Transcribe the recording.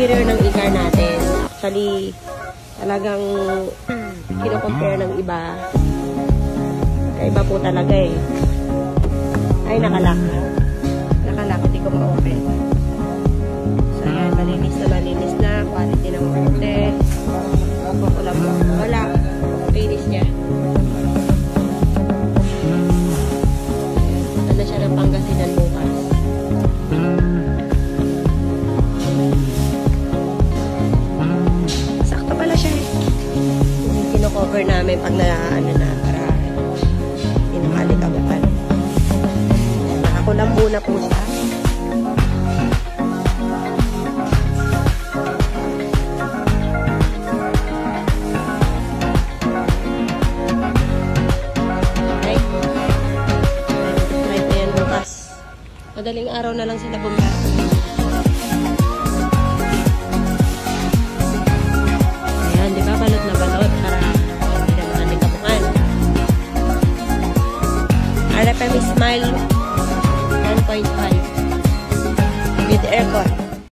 interior ng e-car natin. Actually, talagang kino-compare ng iba. Kaiba po talaga eh. Ay, nakalak. Nakalak, hindi ko ma-open. So, yan, malinis na. Quality ng orte. Wala. Finish niya. Ano siya ng Pangasinan bukas. Sakto pala siya eh. Yung kino-cover namin pag para hindi na malikabukan. Nakakulang muna po siya. Madaling araw na lang sila bumaba. Ayan, di ba? Balot na balot para hindi na maraming kabukan. RFM Smile 1.5 with aircon.